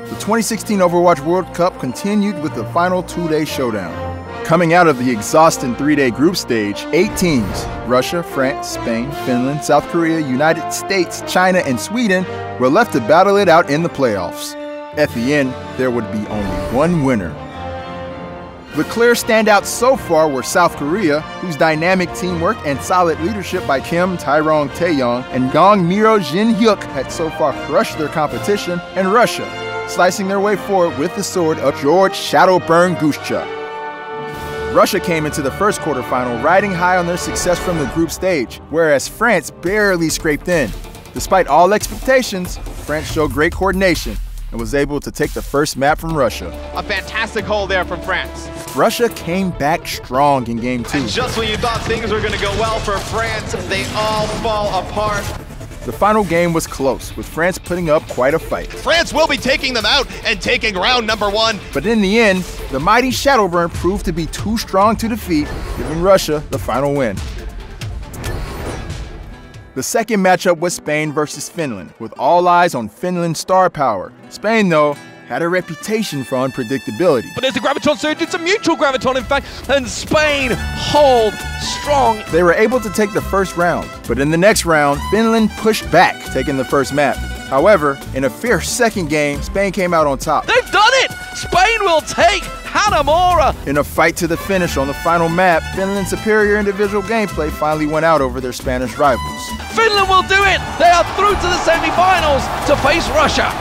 The 2016 Overwatch World Cup continued with the final two-day showdown. Coming out of the exhausting three-day group stage, 8 teams, Russia, France, Spain, Finland, South Korea, United States, China, and Sweden, were left to battle it out in the playoffs. At the end, there would be only one winner. The clear standouts so far were South Korea, whose dynamic teamwork and solid leadership by Kim Tae-rong Taeyong and Gong Miro Jin-hyuk had so far crushed their competition, and Russia, slicing their way forward with the sword of George Shadowburn Gushcha. Russia came into the first quarterfinal riding high on their success from the group stage, whereas France barely scraped in. Despite all expectations, France showed great coordination and was able to take the first map from Russia. A fantastic hold there from France. Russia came back strong in Game 2. And just when you thought things were going to go well for France, they all fall apart. The final game was close, with France putting up quite a fight. France will be taking them out and taking round number 1. But in the end, the mighty Shadowburn proved to be too strong to defeat, giving Russia the final win. The second matchup was Spain versus Finland, with all eyes on Finland's star power. Spain, though, had a reputation for unpredictability. But there's a graviton surge, it's a mutual graviton in fact, and Spain hold strong. They were able to take the first round, but in the next round, Finland pushed back, taking the first map. However, in a fierce second game, Spain came out on top. They've done it! Spain will take Hanamura! In a fight to the finish on the final map, Finland's superior individual gameplay finally went out over their Spanish rivals. Finland will do it! They are through to the semi-finals to face Russia.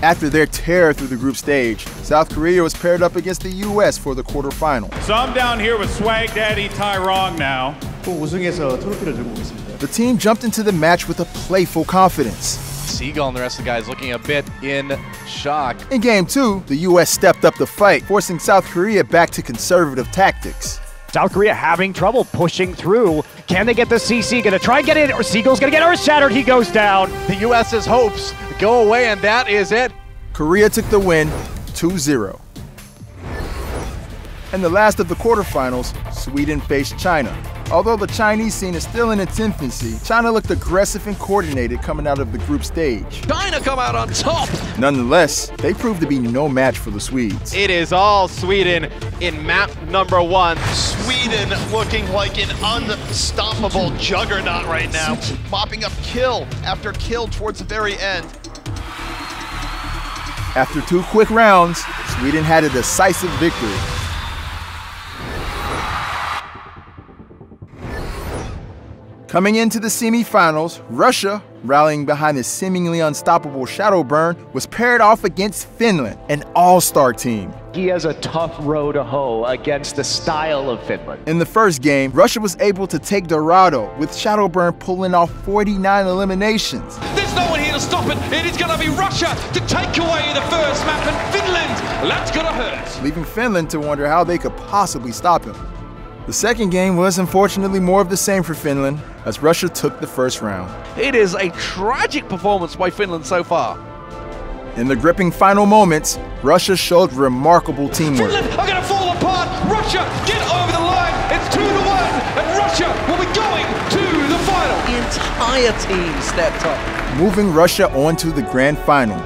After their tear through the group stage, South Korea was paired up against the US for the quarterfinal. So I'm down here with Swag Daddy Tae-rong now. The team jumped into the match with a playful confidence. Seagull and the rest of the guys looking a bit in shock. In Game 2, the US stepped up the fight, forcing South Korea back to conservative tactics. South Korea having trouble pushing through. Can they get the CC? Gonna try and get it, or Seagull's gonna get earth shattered. He goes down. The US's hopes go away, and that is it. Korea took the win 2-0. In the last of the quarterfinals, Sweden faced China. Although the Chinese scene is still in its infancy, China looked aggressive and coordinated coming out of the group stage. China come out on top! Nonetheless, they proved to be no match for the Swedes. It is all Sweden in map number 1. Sweden looking like an unstoppable juggernaut right now, mopping up kill after kill towards the very end. After 2 quick rounds, Sweden had a decisive victory. Coming into the semi-finals, Russia, rallying behind the seemingly unstoppable Shadowburn, was paired off against Finland, an all-star team. He has a tough row to hoe against the style of Finland. In the first game, Russia was able to take Dorado, with Shadowburn pulling off 49 eliminations. There's no one here to stop it. It is going to be Russia to take away the first map, and Finland, that's going to hurt. Leaving Finland to wonder how they could possibly stop him. The second game was unfortunately more of the same for Finland, as Russia took the first round. It is a tragic performance by Finland so far. In the gripping final moments, Russia showed remarkable teamwork. Finland are going to fall apart. Russia, get over the line. It's 2-1, and Russia will be going to the final. The entire team stepped up, moving Russia on to the grand final.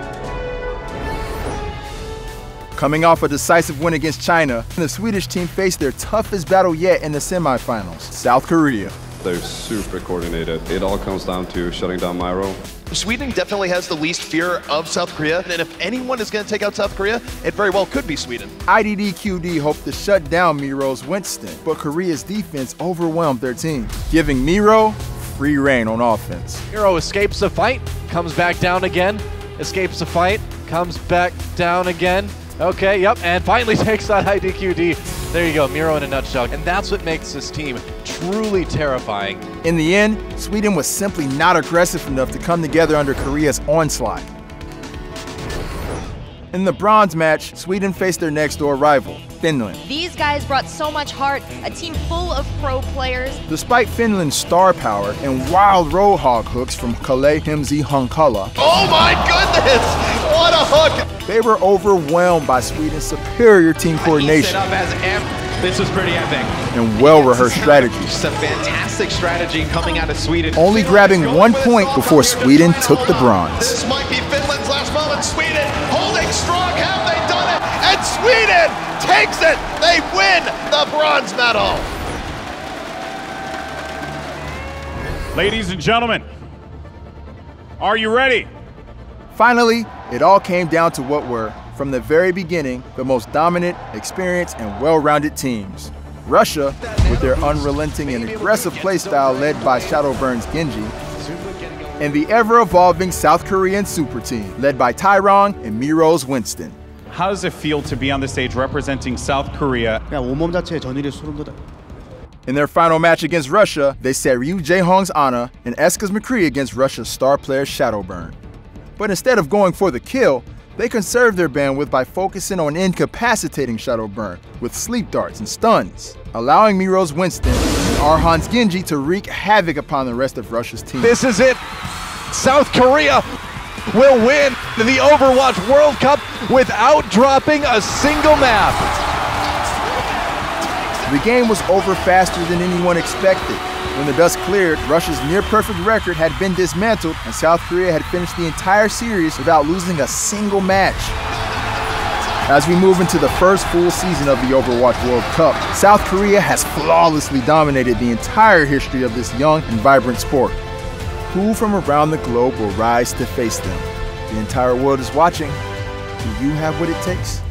Coming off a decisive win against China, the Swedish team faced their toughest battle yet in the semifinals, South Korea. They're super coordinated. It all comes down to shutting down Myro. Sweden definitely has the least fear of South Korea, and if anyone is going to take out South Korea, it very well could be Sweden. IDDQD hoped to shut down Miro's Winston, but Korea's defense overwhelmed their team, giving Miro free reign on offense. Miro escapes the fight, comes back down again, escapes the fight, comes back down again. Okay, yep, and finally takes that IDQD. There you go, Miro in a nutshell. And that's what makes this team truly terrifying. In the end, Sweden was simply not aggressive enough to come together under Korea's onslaught. In the bronze match, Sweden faced their next-door rival, Finland. These guys brought so much heart, a team full of pro players. Despite Finland's star power and wild roadhog hooks from Kalle Himzi Hankala, oh my goodness! What a hook! They were overwhelmed by Sweden's superior team coordination. He set up as This was pretty epic. And well-rehearsed strategy. Just a fantastic strategy coming out of Sweden. Only grabbing 1 point before Sweden took the bronze. This might be Finland's last moment. Sweden holding strong. Have they done it? And Sweden takes it. They win the bronze medal. Ladies and gentlemen, are you ready? Finally, it all came down to what were, from the very beginning, the most dominant, experienced, and well-rounded teams. Russia, with their unrelenting and aggressive playstyle led by Shadowburn's Genji, and the ever-evolving South Korean super team, led by Tyrong and Miro's Winston. How does it feel to be on the stage representing South Korea? 그냥 온몸 자체에 전율이 소름 돋아요. In their final match against Russia, they set Ryu Jae-hong's Ana and Eska's McCree against Russia's star player Shadowburn. But instead of going for the kill, they conserved their bandwidth by focusing on incapacitating Shadowburn with sleep darts and stuns, allowing Miro's Winston and Arhan's Genji to wreak havoc upon the rest of Russia's team. This is it. South Korea will win the Overwatch World Cup without dropping a single map. The game was over faster than anyone expected. When the dust cleared, Russia's near-perfect record had been dismantled, and South Korea had finished the entire series without losing a single match. As we move into the first full season of the Overwatch World Cup, South Korea has flawlessly dominated the entire history of this young and vibrant sport. Who from around the globe will rise to face them? The entire world is watching. Do you have what it takes?